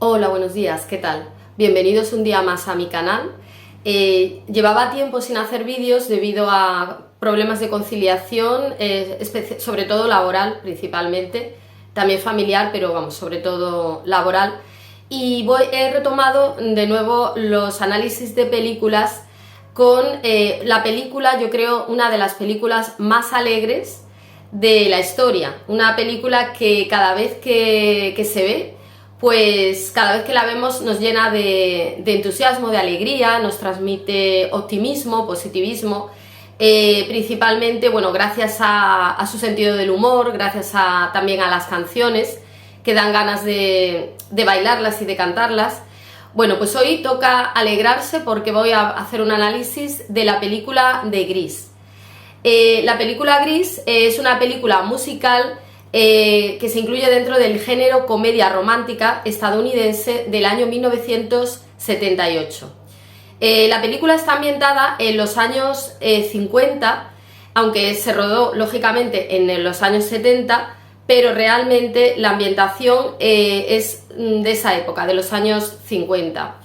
Hola, buenos días, ¿qué tal? Bienvenidos un día más a mi canal. Llevaba tiempo sin hacer vídeos debido a problemas de conciliación, sobre todo laboral principalmente, también familiar, pero vamos, sobre todo laboral. Y he retomado de nuevo los análisis de películas con la película, yo creo, una de las películas más alegres de la historia. Una película que cada vez que se ve, pues cada vez que la vemos nos llena de entusiasmo, de alegría, nos transmite optimismo, positivismo, principalmente, bueno, gracias a su sentido del humor, gracias también a las canciones que dan ganas de bailarlas y de cantarlas. Bueno, pues hoy toca alegrarse porque voy a hacer un análisis de la película de Grease. La película Grease es una película musical que se incluye dentro del género comedia romántica estadounidense del año 1978. La película está ambientada en los años 50, aunque se rodó lógicamente en los años 70, pero realmente la ambientación es de esa época, de los años 50,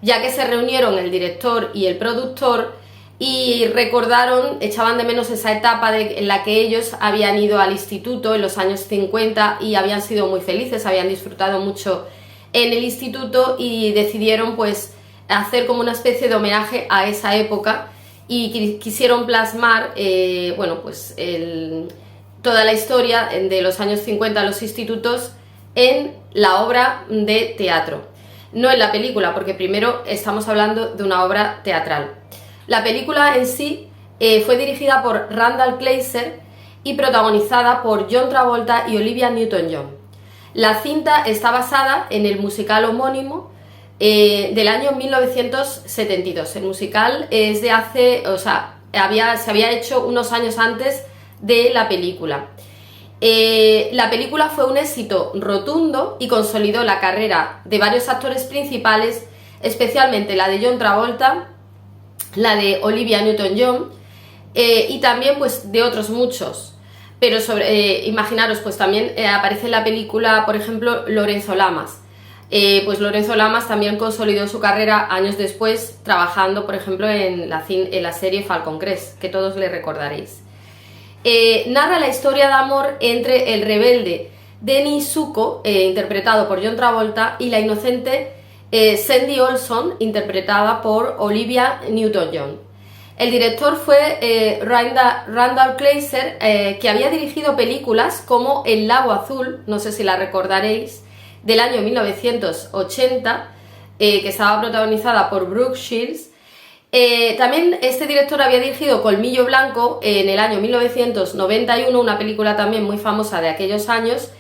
ya que se reunieron el director y el productor y recordaron, echaban de menos esa etapa en la que ellos habían ido al instituto en los años 50 y habían sido muy felices, habían disfrutado mucho en el instituto y decidieron pues hacer como una especie de homenaje a esa época y quisieron plasmar bueno, pues toda la historia de los años 50 a los institutos en la obra de teatro, no en la película, porque primero estamos hablando de una obra teatral. La película en sí fue dirigida por Randall Kleiser y protagonizada por John Travolta y Olivia Newton-John. La cinta está basada en el musical homónimo del año 1972. El musical es de hace, o sea, se había hecho unos años antes de la película. La película fue un éxito rotundo y consolidó la carrera de varios actores principales, especialmente la de John Travolta, la de Olivia Newton-John y también pues de otros muchos, pero imaginaros, pues también aparece en la película, por ejemplo, Lorenzo Lamas. Pues Lorenzo Lamas también consolidó su carrera años después trabajando, por ejemplo, en la serie Falcon Crest, que todos le recordaréis. Narra la historia de amor entre el rebelde Dennis Zuko, interpretado por John Travolta, y la inocente Sandy Olson, interpretada por Olivia Newton-John. El director fue Randall Kleiser, que había dirigido películas como El lago azul, no sé si la recordaréis, del año 1980, que estaba protagonizada por Brooke Shields. También este director había dirigido Colmillo Blanco en el año 1991, una película también muy famosa de aquellos años.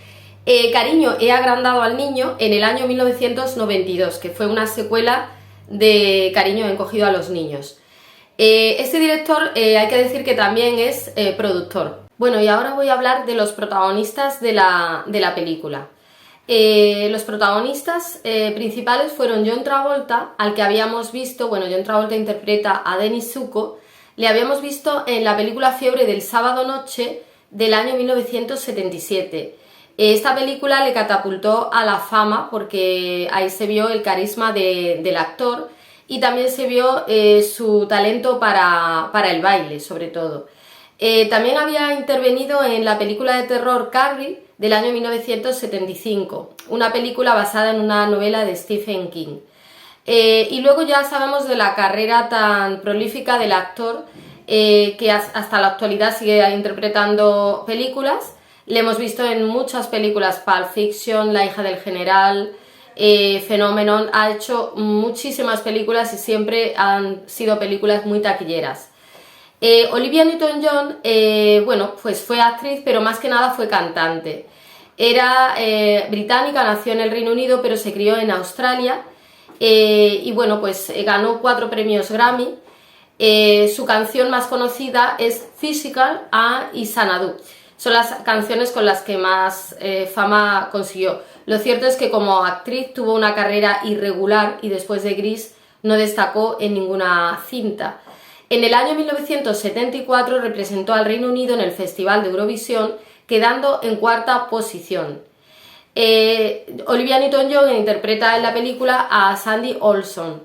Cariño, he agrandado al niño en el año 1992, que fue una secuela de Cariño, he encogido a los niños. Este director hay que decir que también es productor. Bueno, y ahora voy a hablar de los protagonistas de la película. Los protagonistas principales fueron John Travolta, al que habíamos visto, bueno, John Travolta interpreta a Dennis Zuko, le habíamos visto en la película Fiebre del sábado noche del año 1977. Esta película le catapultó a la fama porque ahí se vio el carisma del actor y también se vio su talento para el baile, sobre todo. También había intervenido en la película de terror Carrie del año 1975, una película basada en una novela de Stephen King. Y luego ya sabemos de la carrera tan prolífica del actor que hasta la actualidad sigue interpretando películas. Le hemos visto en muchas películas, Pulp Fiction, La hija del general, Phenomenon, ha hecho muchísimas películas y siempre han sido películas muy taquilleras. Olivia Newton-John, bueno, pues fue actriz, pero más que nada fue cantante. Era británica, nació en el Reino Unido, pero se crió en Australia y bueno, pues ganó 4 premios Grammy. Su canción más conocida es Physical y Xanadu. Son las canciones con las que más fama consiguió. Lo cierto es que como actriz tuvo una carrera irregular y después de Grease no destacó en ninguna cinta. En el año 1974 representó al Reino Unido en el Festival de Eurovisión, quedando en 4ª posición. Olivia Newton-John interpreta en la película a Sandy Olson.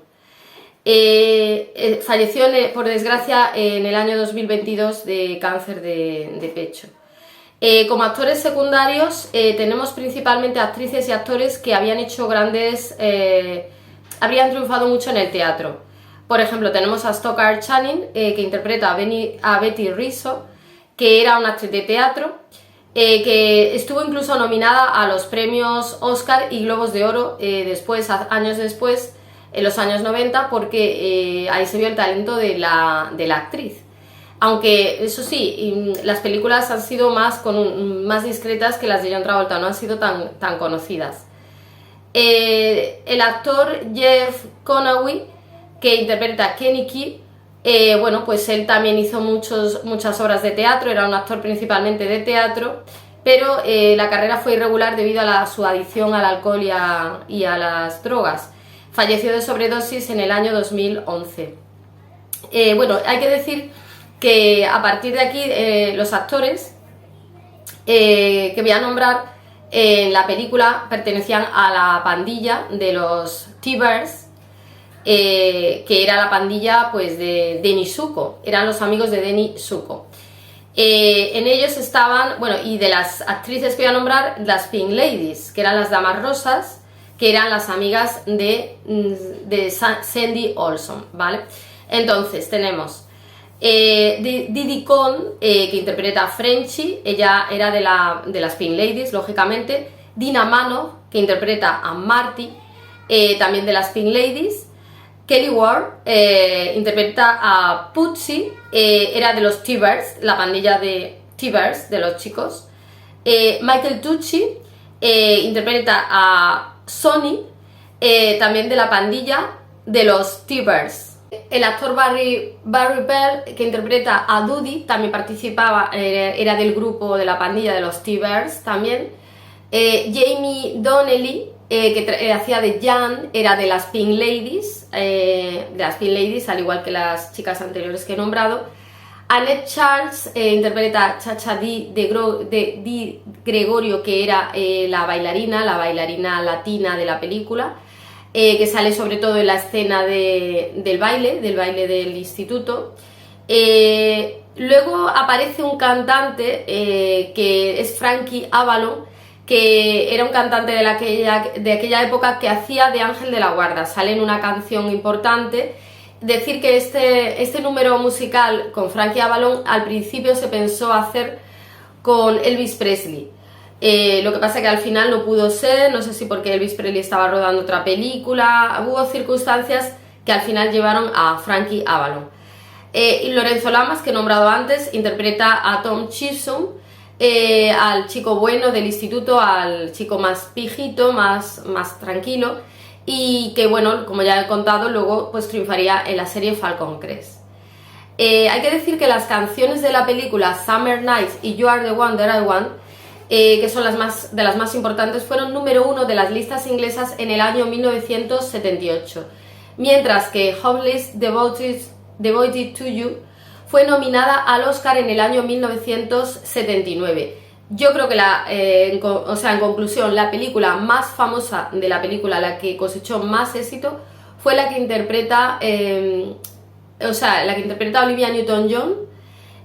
Falleció, por desgracia, en el año 2022 de cáncer de pecho. Como actores secundarios tenemos principalmente actrices y actores que habían hecho habrían triunfado mucho en el teatro. Por ejemplo, tenemos a Stockard Channing, que interpreta a Betty Rizzo, que era una actriz de teatro, que estuvo incluso nominada a los premios Oscar y Globos de Oro años después, en los años 90, porque ahí se vio el talento de la actriz. Aunque, eso sí, las películas han sido más discretas que las de John Travolta, no han sido tan conocidas. El actor Jeff Conaway, que interpreta a Kenny Key, bueno, pues él también hizo muchas obras de teatro, era un actor principalmente de teatro, pero la carrera fue irregular debido a su adicción al alcohol y a las drogas. Falleció de sobredosis en el año 2011. Bueno, hay que decir que a partir de aquí los actores que voy a nombrar en la película pertenecían a la pandilla de los T-Birds, que era la pandilla pues de Denny Zuko, eran los amigos de Denny Zuko. En ellos estaban, bueno, y de las actrices que voy a nombrar, las Pink Ladies, que eran las damas rosas, que eran las amigas de Sandy Olson, ¿vale? Entonces tenemos Didi Conn, que interpreta a Frenchie, ella era de las Pink Ladies, lógicamente. Dina Manoff, que interpreta a Marty, también de las Pink Ladies. Kelly Ward interpreta a Pucci, era de los T-Birds, la pandilla de T-Birds, de los chicos. Michael Tucci interpreta a Sonny, también de la pandilla de los T-Birds. El actor Barry Bell, que interpreta a Doody, también participaba, era del grupo de la pandilla de los T-Birds también. Jamie Donnelly, que hacía de Jan, era de las Pink Ladies, al igual que las chicas anteriores que he nombrado. Annette Charles interpreta a Chacha Di Gregorio, que era la bailarina latina de la película, que sale sobre todo en la escena del baile del instituto. Luego aparece un cantante que es Frankie Avalon, que era un cantante de aquella época que hacía de Ángel de la Guarda, sale en una canción importante. Decir que este número musical con Frankie Avalon al principio se pensó hacer con Elvis Presley. Lo que pasa es que al final no pudo ser, no sé si porque Elvis Presley estaba rodando otra película, hubo circunstancias que al final llevaron a Frankie Avalon. Y Lorenzo Lamas, que he nombrado antes, interpreta a Tom Chisholm, al chico bueno del instituto, al chico más pijito, más tranquilo, y que, bueno, como ya he contado, luego pues triunfaría en la serie Falcon Crest. Hay que decir que las canciones de la película Summer Nights y You Are the One That I Want, que son de las más importantes, fueron número 1 de las listas inglesas en el año 1978, mientras que Hopeless Devoted to You fue nominada al Oscar en el año 1979. Yo creo que en conclusión, la película más famosa de la película, la que cosechó más éxito, fue la que interpreta Olivia Newton-John,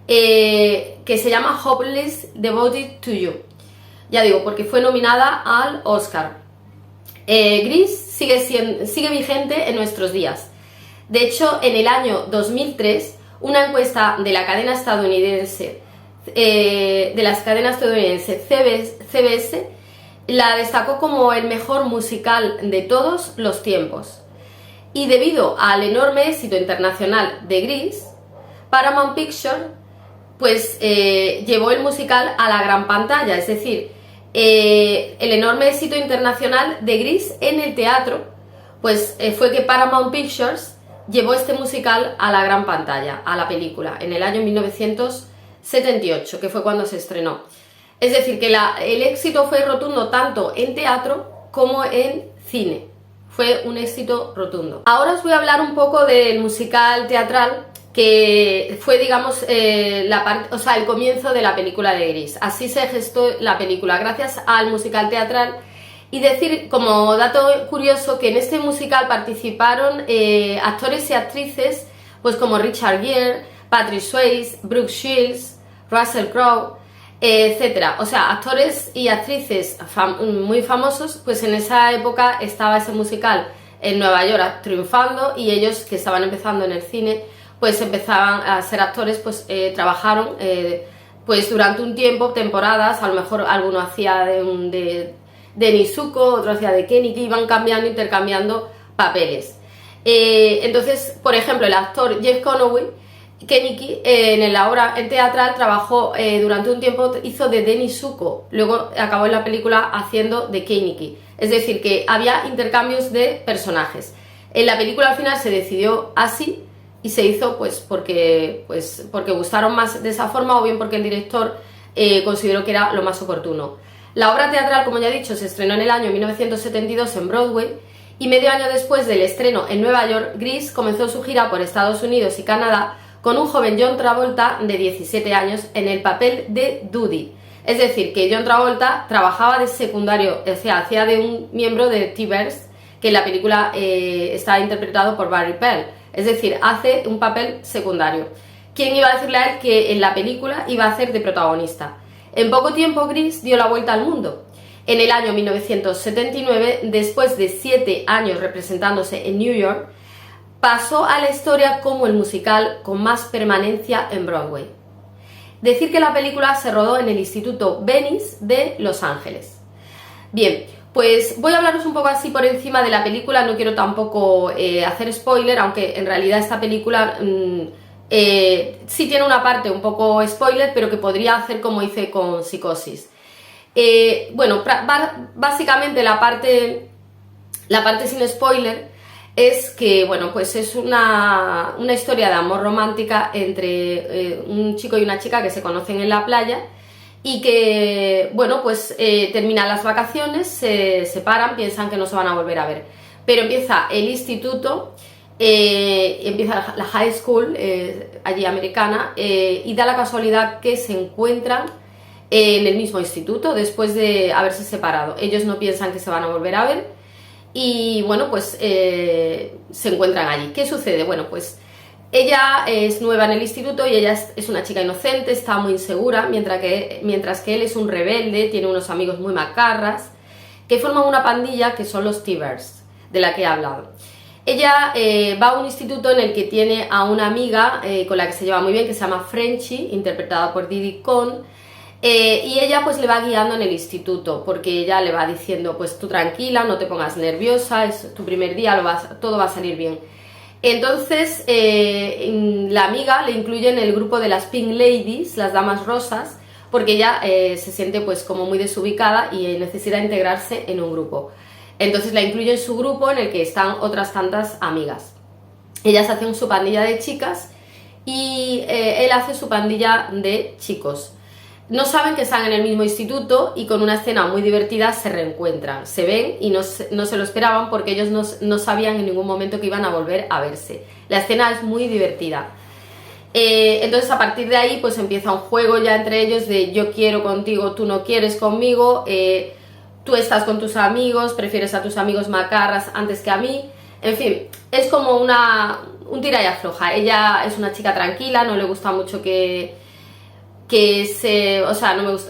que se llama Hopeless Devoted to You. Ya digo, porque fue nominada al Oscar. Grease sigue vigente en nuestros días. De hecho, en el año 2003, una encuesta de la cadena estadounidense CBS la destacó como el mejor musical de todos los tiempos. Y debido al enorme éxito internacional de Grease, Paramount Pictures pues llevó el musical a la gran pantalla, es decir, el enorme éxito internacional de Grease en el teatro, pues fue que Paramount Pictures llevó este musical a la gran pantalla, a la película, en el año 1978, que fue cuando se estrenó. Es decir, que el éxito fue rotundo tanto en teatro como en cine. Fue un éxito rotundo. Ahora os voy a hablar un poco del musical teatral, que fue, digamos, el comienzo de la película de Grease. Así se gestó la película, gracias al musical teatral Y decir, como dato curioso, que en este musical participaron actores y actrices pues como Richard Gere, Patrick Swayze, Brooke Shields, Russell Crowe, etcétera. O sea, actores y actrices muy famosos, pues en esa época estaba ese musical en Nueva York triunfando, y ellos, que estaban empezando en el cine, pues empezaban a ser actores, pues trabajaron pues durante un tiempo, temporadas, a lo mejor alguno hacía de Nezuko, otro hacía de Kenny, que iban cambiando, intercambiando papeles. Entonces, por ejemplo, el actor Jeff Conaway, Keniki, en la obra en teatral trabajó durante un tiempo, hizo de Nezuko, luego acabó en la película haciendo de Keniki. Es decir, que había intercambios de personajes. En la película al final se decidió así y se hizo pues porque gustaron más de esa forma, o bien porque el director consideró que era lo más oportuno. La obra teatral, como ya he dicho, se estrenó en el año 1972 en Broadway, y medio año después del estreno en Nueva York, Grease comenzó su gira por Estados Unidos y Canadá con un joven John Travolta de 17 años en el papel de Doody. Es decir, que John Travolta trabajaba de secundario, o sea, hacía de un miembro de T-Birds, que en la película está interpretado por Barry Pell. Es decir, hace un papel secundario. ¿Quién iba a decirle a él que en la película iba a hacer de protagonista? En poco tiempo, Grease dio la vuelta al mundo. En el año 1979, después de 7 años representándose en New York, pasó a la historia como el musical con más permanencia en Broadway. Decir que la película se rodó en el Instituto Venice de Los Ángeles. Bien, pues voy a hablaros un poco así por encima de la película, no quiero tampoco hacer spoiler, aunque en realidad esta película sí tiene una parte un poco spoiler, pero que podría hacer como hice con Psicosis. Bueno, básicamente la parte sin spoiler es que, bueno, pues es una historia de amor romántica entre un chico y una chica que se conocen en la playa, y que, bueno, pues terminan las vacaciones, se separan, piensan que no se van a volver a ver, pero empieza el instituto, empieza la high school allí americana, y da la casualidad que se encuentran en el mismo instituto después de haberse separado. Ellos no piensan que se van a volver a ver, y bueno, pues se encuentran allí. ¿Qué sucede? Bueno, pues ella es nueva en el instituto y ella es una chica inocente, está muy insegura, mientras que él es un rebelde, tiene unos amigos muy macarras, que forman una pandilla que son los T-Birds, de la que he hablado. Ella va a un instituto en el que tiene a una amiga con la que se lleva muy bien, que se llama Frenchie, interpretada por Didi Conn, y ella pues le va guiando en el instituto, porque ella le va diciendo, pues tú tranquila, no te pongas nerviosa, es tu primer día, todo va a salir bien. Entonces la amiga le incluye en el grupo de las Pink Ladies, las damas rosas, porque ella se siente pues como muy desubicada y necesita integrarse en un grupo. Entonces la incluye en su grupo, en el que están otras tantas amigas. Ellas hacen su pandilla de chicas y él hace su pandilla de chicos. No saben que están en el mismo instituto, y con una escena muy divertida se reencuentran, se ven y no se lo esperaban, porque ellos no sabían en ningún momento que iban a volver a verse. La escena es muy divertida. Entonces a partir de ahí pues empieza un juego ya entre ellos de yo quiero contigo, tú no quieres conmigo, tú estás con tus amigos, prefieres a tus amigos macarras antes que a mí. En fin, es como un tira y afloja. Ella es una chica tranquila, no le gusta mucho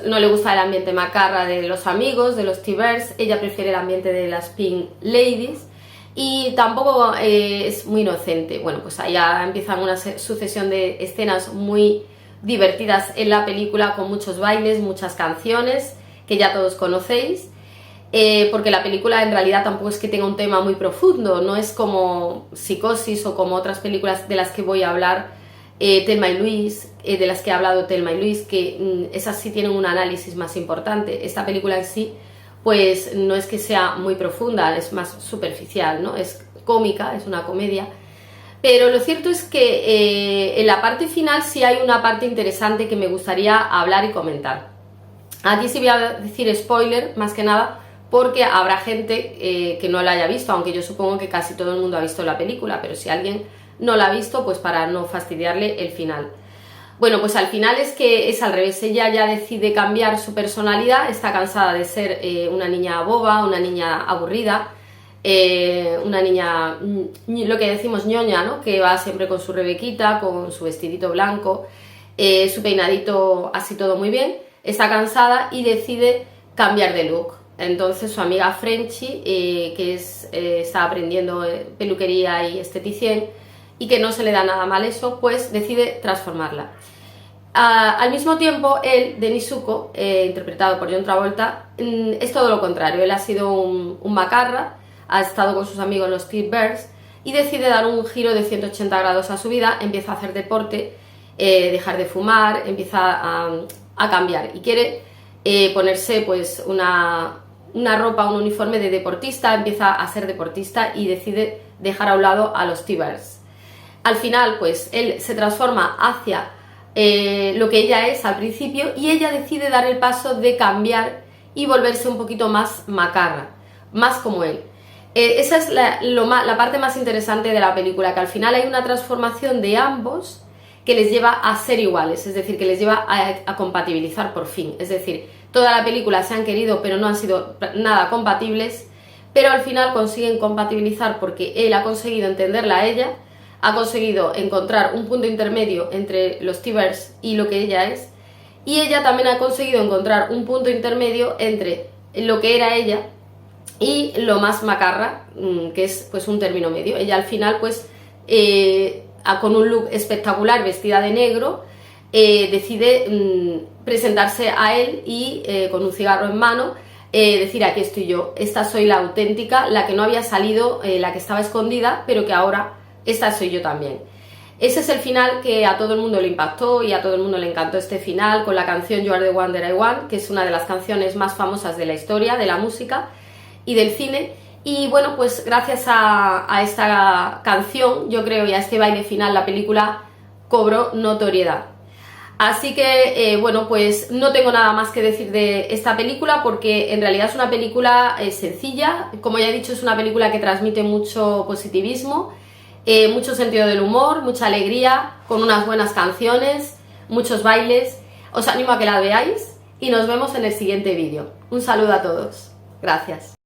no le gusta el ambiente macarra de los amigos, de los T-Birds. Ella prefiere el ambiente de las Pink Ladies, y tampoco es muy inocente. Bueno, pues allá empiezan una sucesión de escenas muy divertidas en la película, con muchos bailes, muchas canciones que ya todos conocéis, porque la película en realidad tampoco es que tenga un tema muy profundo, no es como Psicosis o como otras películas de las que voy a hablar, Thelma y Louise, de las que ha hablado Thelma y Louise, que esas sí tienen un análisis más importante. Esta película en sí pues no es que sea muy profunda, es más superficial, ¿no? Es cómica, es una comedia, pero lo cierto es que en la parte final sí hay una parte interesante que me gustaría hablar y comentar. Aquí sí voy a decir spoiler, más que nada, porque habrá gente que no la haya visto, aunque yo supongo que casi todo el mundo ha visto la película, pero si alguien no la ha visto, pues para no fastidiarle el final. Bueno, pues al final es que es al revés, ella ya decide cambiar su personalidad, está cansada de ser una niña boba, una niña aburrida, una niña, lo que decimos ñoña, ¿no? Que va siempre con su rebequita, con su vestidito blanco, su peinadito así todo muy bien, está cansada y decide cambiar de look. Entonces su amiga Frenchy, que está aprendiendo peluquería y esteticien y que no se le da nada mal eso, pues decide transformarla. Al mismo tiempo, él, Denis Zuko, interpretado por John Travolta, es todo lo contrario. Él ha sido un macarra, ha estado con sus amigos los T-Birds y decide dar un giro de 180 grados a su vida, empieza a hacer deporte, dejar de fumar, empieza a cambiar y quiere ponerse pues una ropa, un uniforme de deportista, empieza a ser deportista y decide dejar a un lado a los T-Birds. Al final, pues él se transforma hacia lo que ella es al principio y ella decide dar el paso de cambiar y volverse un poquito más macarra, más como él. Esa es la parte más interesante de la película, que al final hay una transformación de ambos que les lleva a ser iguales, es decir, que les lleva a compatibilizar por fin. Es decir, toda la película se han querido pero no han sido nada compatibles, pero al final consiguen compatibilizar porque él ha conseguido entenderla a ella, ha conseguido encontrar un punto intermedio entre los T-Birds y lo que ella es, y ella también ha conseguido encontrar un punto intermedio entre lo que era ella y lo más macarra, que es pues un término medio. Ella al final pues con un look espectacular, vestida de negro, decide presentarse a él y con un cigarro en mano decir: aquí estoy yo, esta soy la auténtica, la que no había salido, la que estaba escondida, pero que ahora esta soy yo también. Ese es el final que a todo el mundo le impactó y a todo el mundo le encantó este final, con la canción You Are the Wonder I Want, que es una de las canciones más famosas de la historia, de la música y del cine. Y bueno, pues gracias a esta canción, yo creo, y a este baile final, la película cobró notoriedad. Así que, bueno, pues no tengo nada más que decir de esta película, porque en realidad es una película sencilla. Como ya he dicho, es una película que transmite mucho positivismo, mucho sentido del humor, mucha alegría, con unas buenas canciones, muchos bailes. Os animo a que la veáis y nos vemos en el siguiente vídeo. Un saludo a todos. Gracias.